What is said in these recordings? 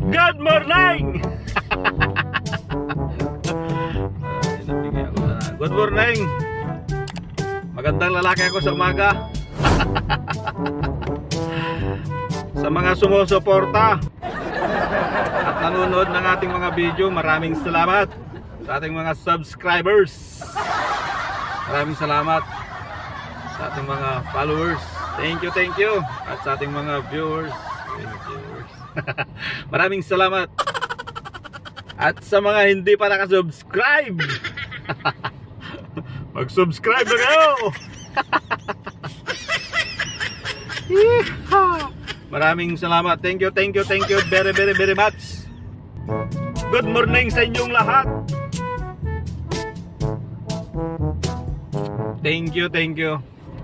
Good morning! Good morning! Magandang lalaki ako sa umaga. Sa mga sumusuporta at nanonood ng ating mga video, maraming salamat. Sa ating mga subscribers, maraming salamat. Sa ating mga followers, thank you. At sa ating mga viewers, maraming salamat. At sa mga hindi pa nakasubscribe, mag-subscribe na kayo. Maraming salamat. Thank you very much. Good morning sa inyong lahat. Thank you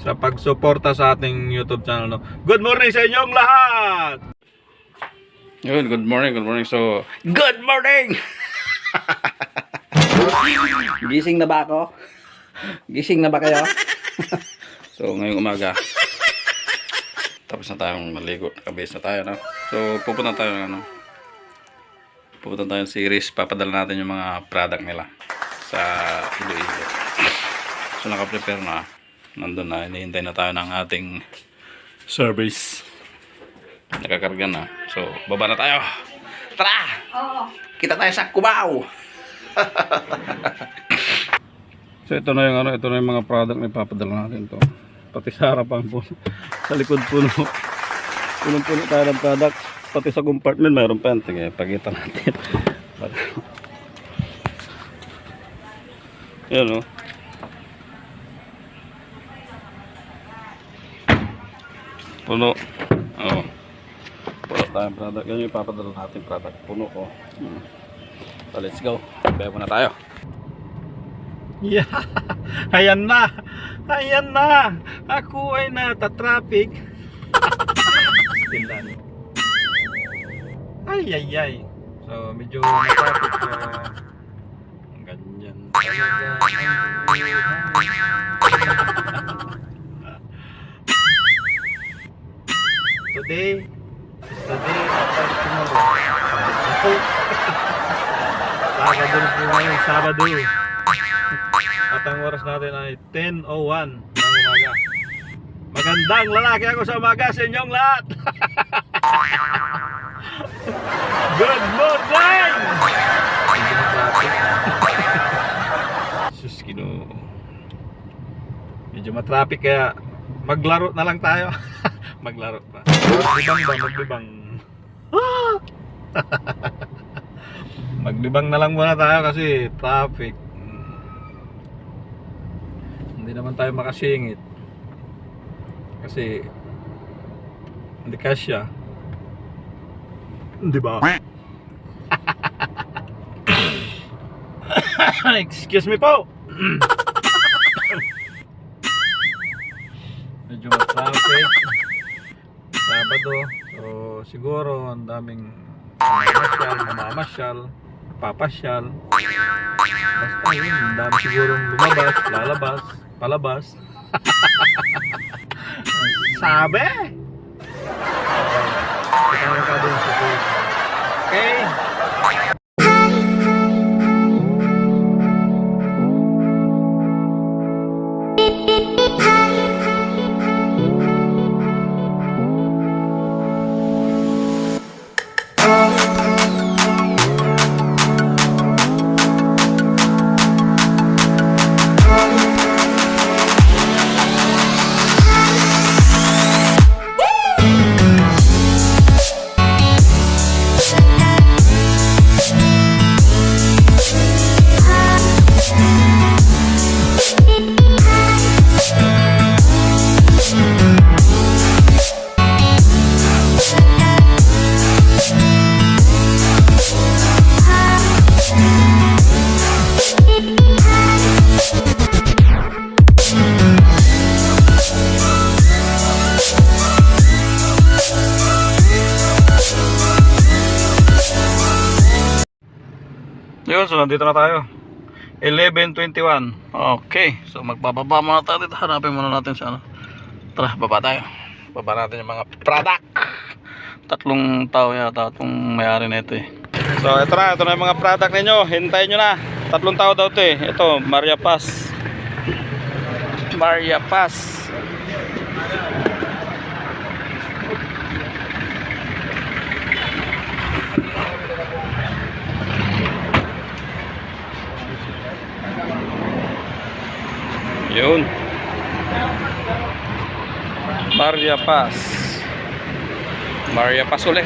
sa pagsuporta sa ating YouTube channel, no? Good morning sa inyong lahat. Yun, good morning. So, good morning. Gising na ba ako? Gising na ba kayo? So, ngayong umaga, tapos na tayong maligo. Nakabase na tayo, no? So, pupunta tayo ng series. Papadala natin yung mga product nila sa Iloilo. So, naka-prepare na. Nandun na. Hinihintay na tayo ng ating service. Nakakarga na. So, baba na tayo. Tara! Kita tayo sa Cubao! So, ito na yung mga product na ipapadala natin to. Pati sa harapan po, sa likod puno tayo ng product, pati sa compartment mayroon pa yan. Sige, pakita natin. Yan, o. Puno. Oo. Puno tayong product. Yan yung ipapadala natin product. Puno ko. So, let's go. Baya muna tayo. Yeah. Ayan na. Ako ay nata-traffic. Ay. So medyo na-traffic na ganyan. Today after tomorrow. Sabado. At ang oras natin ay 10:01 ng umaga. Magandang lalaki ako sa umaga sa inyong lahat. Good morning! Sus, medyo matraffic kaya maglaro na lang tayo. Maglaro pa. Maglibang. Maglibang na lang muna tayo kasi traffic. Hindi naman tayo makasingit kasi hindi kasya, di ba? Excuse me po. Medyo traffic Sabado, so siguro ang daming mamasyal, papasyal. Basta yun, ang dami sigurong lumabas, lalabas, palabas. Sabi! Kita ka dun sa post. Okay? Yun, so nandito na tayo 11:21. Okay, so magbababa muna tayo dito. Hanapin muna natin sa ano. Tara, baba tayo. Baba natin yung mga product. tatlong tao yata itong may-ari na ito eh. So ito na yung mga product ninyo. Hintayin nyo na. 3 tao daw ito eh. Ito, Maria Paz. Maria Paz. Yun. Maria Paz. Maria Paz ulit.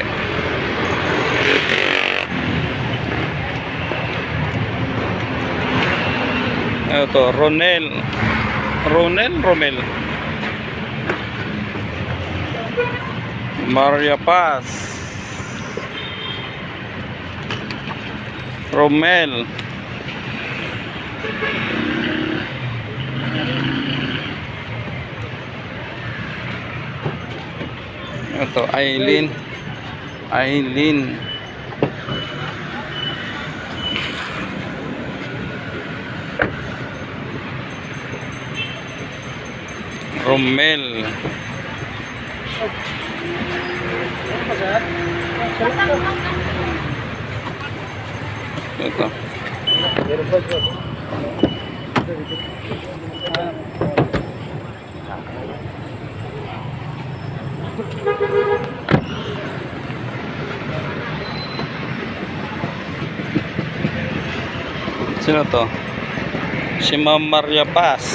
Ito, Romel. Maria Paz. Romel. Ito, Aileen. Romel. Ito. Sino to? Si Ma'am Maria Paz.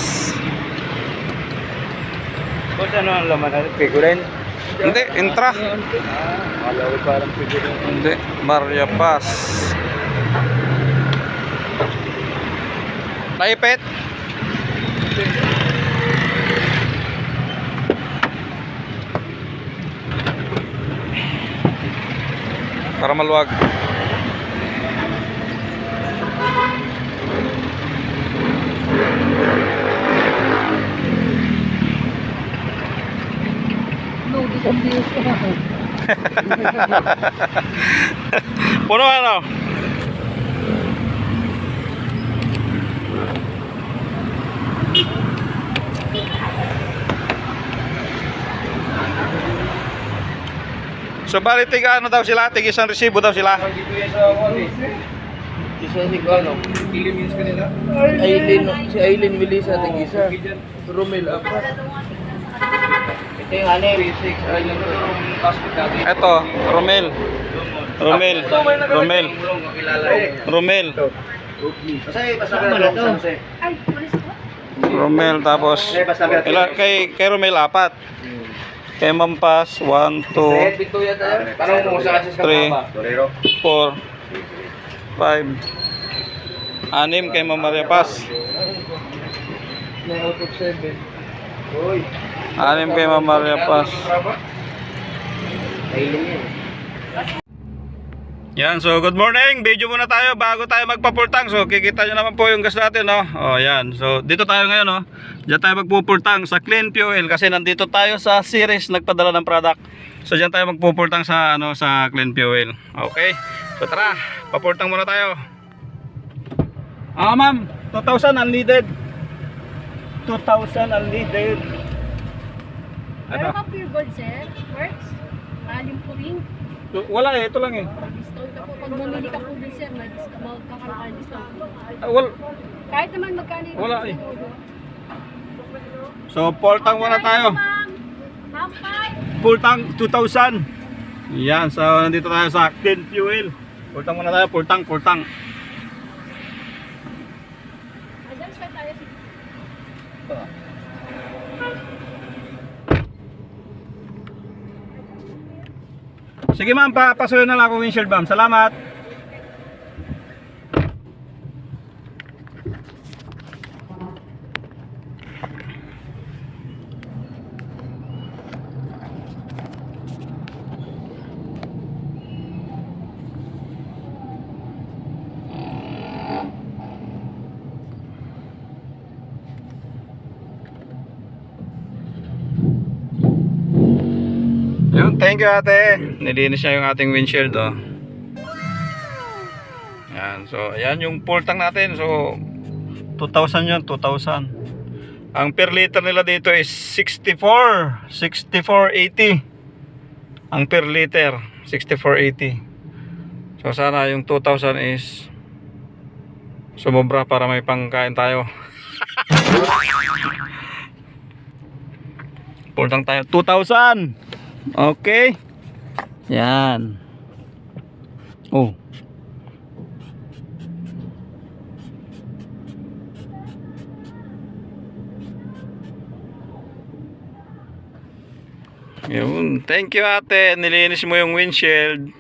Kung ano ang laman natin? Figurin? Hindi, intra. Malawi parang figurin. Hindi, Maria Paz. Naipit? Para maluwag. Puno ano? So bali tiga ano daw sila? Tig isang resibo daw sila. Isa si Gano. Si Aileen Melissa, tig-isa. Romel, apat. Ito yung ano, Eto, Romel. Romel tapos kay Romel 4. Kay Ma'am Paz 1, 2, 3, 4, 5. Anim kay Ma'am Maria Paz. 9 out of 7. Uy. Anim kay Ma'am Maria Paz. Yan, so good morning. Video muna tayo bago tayo magpapultang. So kikita nyo naman po yung gas natin, no? Oh, yan. So dito tayo ngayon, no? Diyan tayo magpupultang sa Clean Fuel kasi nandito tayo sa series nagpadala ng product. So diyan tayo magpupultang sa sa Clean Fuel. Okay? So tara, papultang muna tayo. Ma'am, 2,000 unleaded. 2,000 unleaded. Meron ka pure gold, sir? Works? Alim po rin. Wala eh, ito lang eh. Discount ka po. Pag bumili ka po din, sir, magkakaroon ka discount. Kahit naman magkano yung Wala eh. So, pultang muna tayo. Pultang 2,000. Yan, so nandito tayo sa Clean Fuel. Pultang muna tayo, pultang. Advance pa tayo. Sige ma'am, papasuyo na lang ako windshield ma'am. Salamat. Yun, thank you ate. Nilinis niya yung ating windshield, oh. Yan, so ayan yung full tank natin. So 2,000 yun, 2,000. Ang per liter nila dito is 64.80. Ang per liter 64.80. So sana yung 2,000 is sumobra para may pangkain tayo. Pultang tayo 2,000. Okay. Yan. Oh. Yun. Thank you ate. Nilinis mo yung windshield.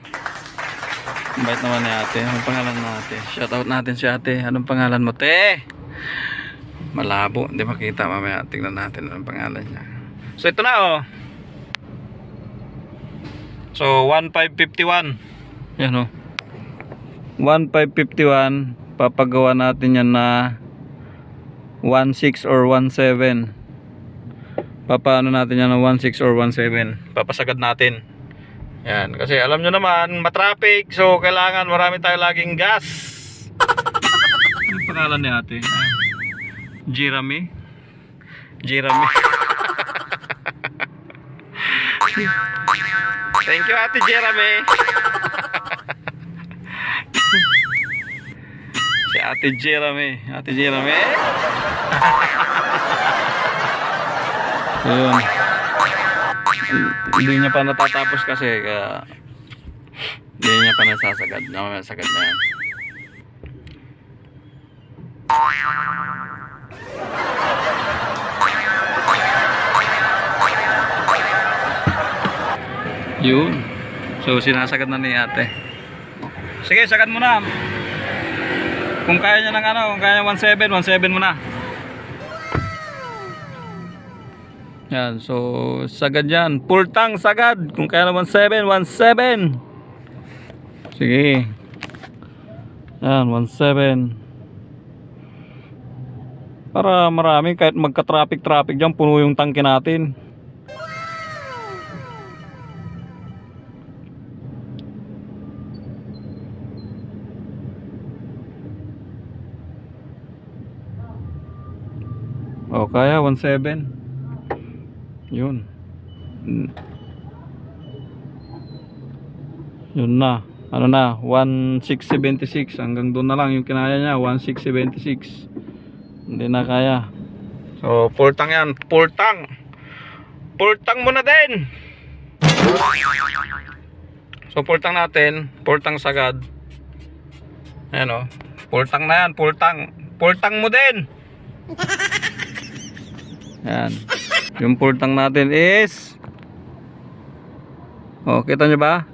Bait naman ni ate. Anong pangalan natin? Shoutout natin si ate. Anong pangalan mo te? Malabo. Hindi makita mamaya. Tingnan natin anong pangalan niya. So ito na oh. So 1,551. Yan oh. 1,551. Papagawa natin yan na 1,6 or 1,7. Papaano natin yan ng 1,6 or 1,7. Papasagad natin. Yan. Kasi alam nyo naman, matraffic. So kailangan marami tayo laging gas. Anong pangalan ni ate? Jeremy? Jeremy. Thank you ate Jeremy. Si ate Jeremy. Ate Jeremy. Ayun. Hindi niya pa natatapos kasi kaya hindi niya pa nasasagad. Nasagad na yan. Yun. So sinasagad na ni ate. Sige, sagad mo na. Kung kaya niya ng ano, kung kaya niya 1,7 mo na. Yan, so sagad yan. Full tank sagad. Kung kaya na 1,7. Sige. Yan, 1,7. Para marami, kahit magka-traffic dyan, puno yung tangke natin. O, kaya 1,7. Yun. Yun na. Ano na? 1,676. Hanggang doon na lang yung kinaya niya. 1,676. Hindi na kaya. So, full tank yan. Full tank. Full tank muna din. So, full tank natin. Full tank sagad. Ayan o. Full tank na yan. Full tank. Full tank mo din. Yan. Yung full tank natin is oh, kita nyo ba?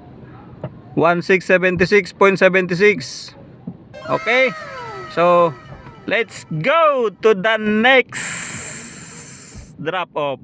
1,676.76. Okay? So, let's go to the next drop off.